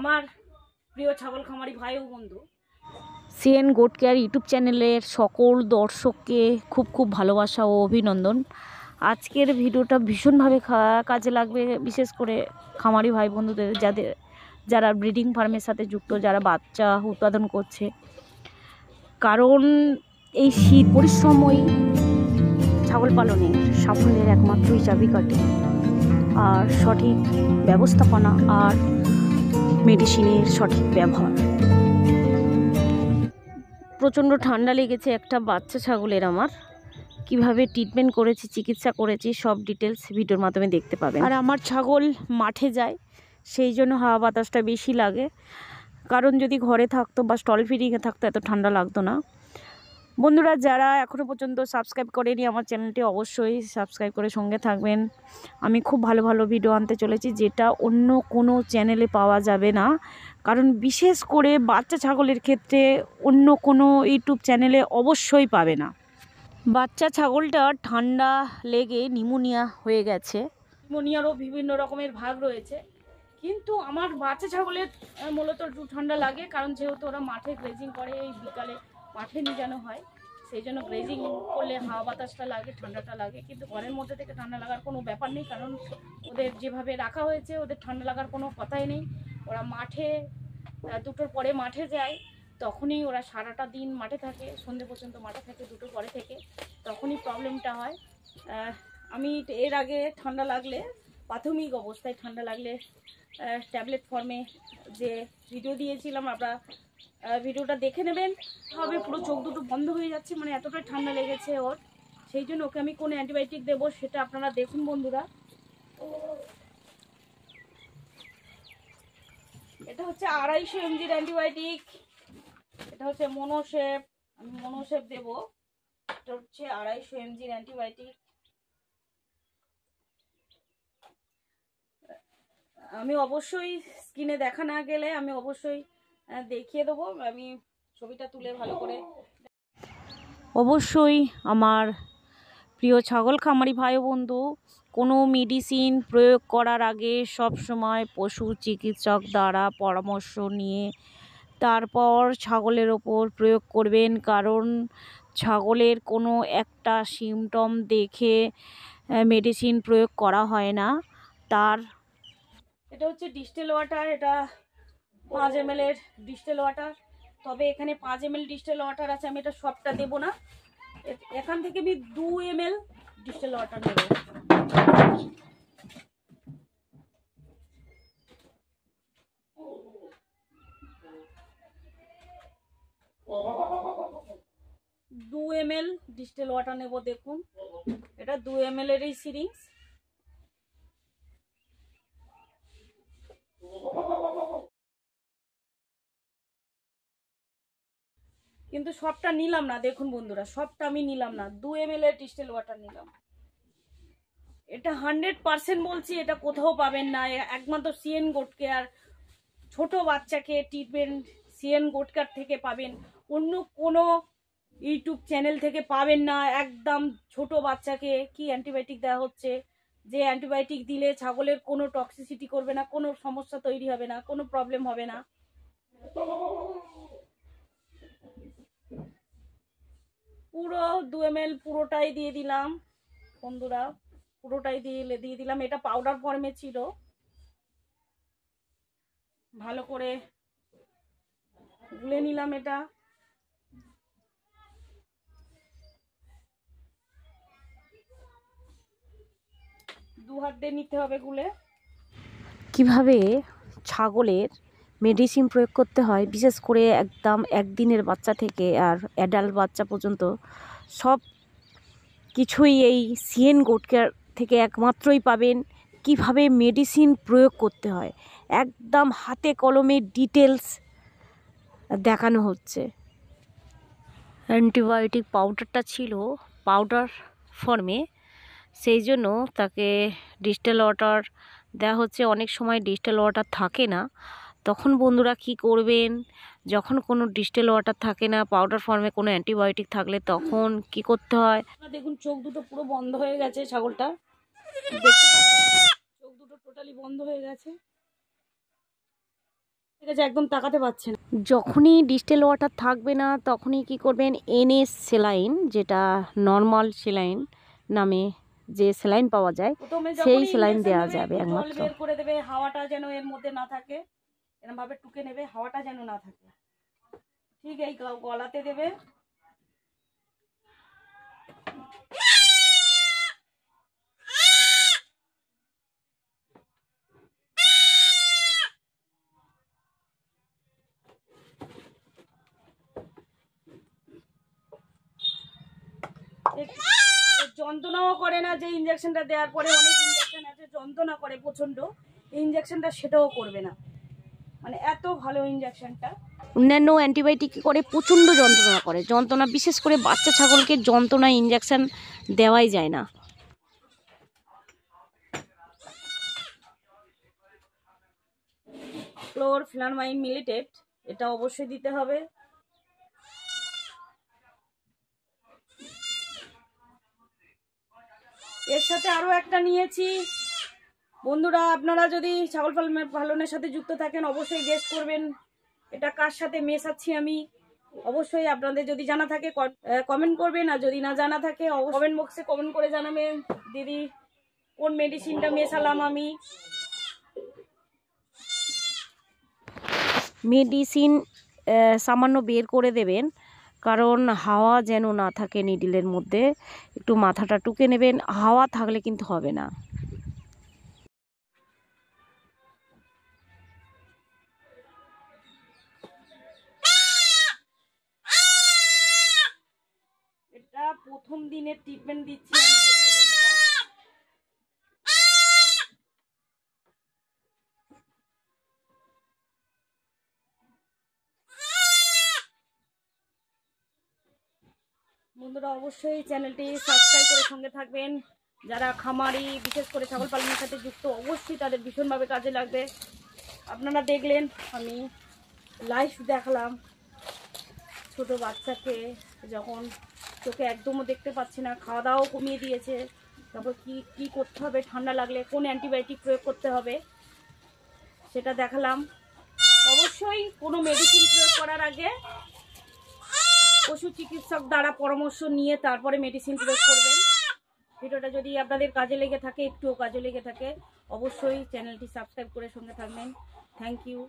আমার প্রিয় ছাগল খামারি ভাই ও বন্ধু সিএন গোট কেয়ার ইউটিউব চ্যানেলের সকল দর্শককে খুব খুব ভালোবাসা ও অভিনন্দন। আজকের ভিডিওটা ভীষণভাবে কাজে লাগবে, বিশেষ করে খামারি ভাই বন্ধুদের, যারা ব্রিডিং ফার্মের সাথে যুক্ত, যারা বাচ্চা উৎপাদন করছে। কারণ এই শীত পরিশ্রমই ছাগল পালনের সাফল্যের একমাত্রই চাবিকাঠি, আর সঠিক ব্যবস্থাপনা আর মেডিসিনের সঠিক ব্যবহার। প্রচণ্ড ঠান্ডা লেগেছে একটা বাচ্চা ছাগলের। আমার কিভাবে ট্রিটমেন্ট করেছি, চিকিৎসা করেছি, সব ডিটেলস ভিডিওর মাধ্যমে দেখতে পাবেন। আর আমার ছাগল মাঠে যায়, সেই জন্য হাওয়া বাতাসটা বেশি লাগে। কারণ যদি ঘরে থাকতো বা স্টল ফিডিংয়ে থাকতো এত ঠান্ডা লাগতো না। বন্ধুরা, যারা এখনও পর্যন্ত সাবস্ক্রাইব করেনি আমার চ্যানেলটি, অবশ্যই সাবস্ক্রাইব করে সঙ্গে থাকবেন। আমি খুব ভালো ভালো ভিডিও আনতে চলেছি, যেটা অন্য কোনো চ্যানেলে পাওয়া যাবে না। কারণ বিশেষ করে বাচ্চা ছাগলের ক্ষেত্রে অন্য কোনো ইউটিউব চ্যানেলে অবশ্যই পাবে না। বাচ্চা ছাগলটা ঠান্ডা লেগে নিউমোনিয়া হয়ে গেছে। নিউমোনিয়ারও বিভিন্ন রকমের ভাগ রয়েছে, কিন্তু আমার বাচ্চা ছাগলের মূলত একটু ঠান্ডা লাগে, কারণ যেহেতু ওরা মাঠে গ্রেজিং করে, এই বিকালে মাঠে নিয়ে যানো হয়, সেই জন্য গ্রেজিং করলে হাওয়া বাতাসটা লাগে, ঠান্ডাটা লাগে। কিন্তু ঘরের মধ্যে থেকে ঠান্ডা লাগার কোনো ব্যাপার নেই, কারণ ওদের যেভাবে রাখা হয়েছে ওদের ঠান্ডা লাগার কোনো কথাই নেই। ওরা মাঠে 2টোর পরে মাঠে যায়, তখনই ওরা সারাটা দিন মাঠে থাকে, সন্ধ্যে পর্যন্ত মাঠে থাকে 2টোর পরে থেকে, তখনই প্রবলেমটা হয়। আমি এর আগে ঠান্ডা লাগলে, প্রাথমিক অবস্থায় ঠান্ডা লাগলে ট্যাবলেট ফর্মে যে ভিডিও দিয়েছিলাম, আপনারা ভিডিওটা দেখে নেবেন। হবে পুরো চোখ দুটো বন্ধ হয়ে যাচ্ছে, মানে এতটাই ঠান্ডা লেগেছে ওর। সেই জন্য ওকে আমি কোনো অ্যান্টিবায়োটিক দেবো সেটা আপনারা দেখুন বন্ধুরা। এটা হচ্ছে 250 mg অ্যান্টিবায়োটিক। এটা হচ্ছে মনোসেপ, আমি মনোসেপ দেবো। এটা হচ্ছে 250 mg অ্যান্টিবায়োটিক। আমি অবশ্যই স্ক্রিনে দেখা না গেলে আমি অবশ্যই দেখিয়ে দেবো, আমি ছবিটা তুলে ভালো করে। অবশ্যই আমার প্রিয় ছাগল খামারি ভাই বন্ধু, কোনো মেডিসিন প্রয়োগ করার আগে সব সময় পশু চিকিৎসক দ্বারা পরামর্শ নিয়ে তারপর ছাগলের ওপর প্রয়োগ করবেন। কারণ ছাগলের কোনো একটা সিমটম দেখে মেডিসিন প্রয়োগ করা হয় না। এটা হচ্ছে ডিস্টেল ওয়াটার, এটা 5 ml এর ডিস্টেল ওয়াটার। তবে এখানে 5 ml ডিস্টেল ওয়াটার আছে, আমি এটা সবটা দেবো না। এখান থেকে আমি 2 ml ডিস্টেল ওয়াটার নেব। দু ml ডিস্টেল ওয়াটার নেব। দেখুন, এটা 2 ml এর এই সিরিঞ্জ। কিন্তু সবটা নিলাম না, দেখুন বন্ধুরা, সবটা আমি নিলাম না, 2 ml এর ডিস্টেল ওয়াটার নিলাম। এটা 100% বলছি, এটা কোথাও পাবেন না, একমাত্র সিএন গোট কেয়ার ছোট বাচ্চাকে ট্রিটমেন্ট সিএন গোট কেয়ার থেকে পাবেন, অন্য কোনো ইউটিউব চ্যানেল থেকে পাবেন না। একদম ছোট বাচ্চাকে কি অ্যান্টিবায়োটিক দেওয়া হচ্ছে, যে অ্যান্টিবায়োটিক দিলে ছাগলের কোনো টক্সিসিটি করবে না, কোনো সমস্যা তৈরি হবে না, কোনো প্রবলেম হবে না। পুরো 2 ml পুরোটাই দিয়ে দিলাম বন্ধুরা, পুরোটাই দিয়ে দিলাম। এটা পাউডার ফর্মে ছিল, ভালো করে গুলে নিলাম। এটা দু হাত দিয়ে নিতে হবে গুলে। কিভাবে ছাগলের মেডিসিন প্রয়োগ করতে হয়, বিশেষ করে একদম একদিনের বাচ্চা থেকে আর অ্যাডাল্ট বাচ্চা পর্যন্ত সব কিছুই এই সিএন গোট কেয়ার থেকে একমাত্রই পাবেন। কিভাবে মেডিসিন প্রয়োগ করতে হয় একদম হাতে কলমে ডিটেলস দেখানো হচ্ছে। অ্যান্টিবায়োটিক পাউডারটা ছিল পাউডার ফর্মে, সেই জন্য তাকে ডিস্টেল ওয়াটার দেওয়া হচ্ছে। অনেক সময় ডিস্টেল ওয়াটার থাকে না, তখন বন্ধুরা কি করবেন, যখন কোনো ডিস্টেল ওয়াটার থাকে না, পাউডার ফর্মে কোনো অ্যান্টিবায়োটিক থাকলে তখন কি করতে হয়। দেখুন, চোখ দুটো পুরো বন্ধ হয়ে গেছে ছাগলটা, চোখ দুটো টোটালি বন্ধ হয়ে গেছে। ঠিক আছে, একদম তাকাতে পারছে না। যখনই ডিস্টেল ওয়াটার থাকবে না তখনই কি করবেন, এনএস সেলাইন, যেটা নর্মাল সেলাইন নামে যে সেলাইন পাওয়া যায় সেই সেলাইন দেওয়া যাবে একমাত্র। বের করে দেবে, হাওয়াটা যেন এর মধ্যে না থাকে, এরকম ভাবে টুকে নেবে, হাওয়াটা যেন না থাকে। ঠিক এই গলাতে দেবে। যন্ত্রণাও করে না, যে ইঞ্জেকশনটা দেওয়ার পরে অনেক ইঞ্জেকশন আছে যন্ত্রণা করে প্রচন্ড, এই ইঞ্জেকশনটা সেটাও করবে না, মানে এত ভালো ইঞ্জেকশনটা। অন্যান্য অ্যান্টিবায়োটিক করে প্রচণ্ড যন্ত্রণা করে, যন্ত্রণা বিশেষ করে বাচ্চা ছাগলকে যন্ত্রণা ইঞ্জেকশন দেওয়াই যায় না। ক্লোরফ্লানমাইন মিলিটেট, এটা অবশ্যই দিতে হবে। এর সাথে আরো একটা নিয়েছি। বন্ধুরা, আপনারা যদি ছাগল পালনের সাথে যুক্ত থাকেন অবশ্যই গেস করবেন এটা কার সাথে মেশাচ্ছি আমি। অবশ্যই আপনাদের যদি জানা থাকে কমেন্ট করবেন, আর যদি না জানা থাকে কমেন্ট বক্সে কমেন্ট করে জানাবেন দিদি কোন মেডিসিনটা মেশালাম আমি। মেডিসিন সামান্য বের করে দেবেন, কারণ হাওয়া যেন না থাকে নিডিলের মধ্যে। একটু মাথাটা টুকে নেবেন, হাওয়া থাকলে কিন্তু হবে না। এটা প্রথম দিনের ট্রিটমেন্ট দিচ্ছি আমি। বন্ধুরা, অবশ্যই চ্যানেলটি সাবস্ক্রাইব করে সঙ্গে থাকবেন। যারা খামারি, বিশেষ করে ছাগল পালনের সাথে যুক্ত, অবশ্যই তাদের ভীষণভাবে কাজে লাগবে। আপনারা দেখলেন আমি লাইভ দেখালাম ছোট বাচ্চাকে, যখন চোখে একদমও দেখতে পাচ্ছি না, খাওয়া দাওয়াও কমিয়ে দিয়েছে, তারপর কি করতে হবে, ঠান্ডা লাগলে কোন অ্যান্টিবায়োটিক প্রয়োগ করতে হবে সেটা দেখালাম। অবশ্যই কোনো মেডিসিন প্রয়োগ করার আগে পশু চিকিৎসক দ্বারা পরামর্শ নিয়ে তারপরে মেডিসিন প্রয়োগ করবেন। ভিডিওটা যদি আপনাদের কাজে লেগে থাকে, একটুও কাজে লেগে থাকে, অবশ্যই চ্যানেলটি সাবস্ক্রাইব করে সঙ্গে থাকবেন। Thank you.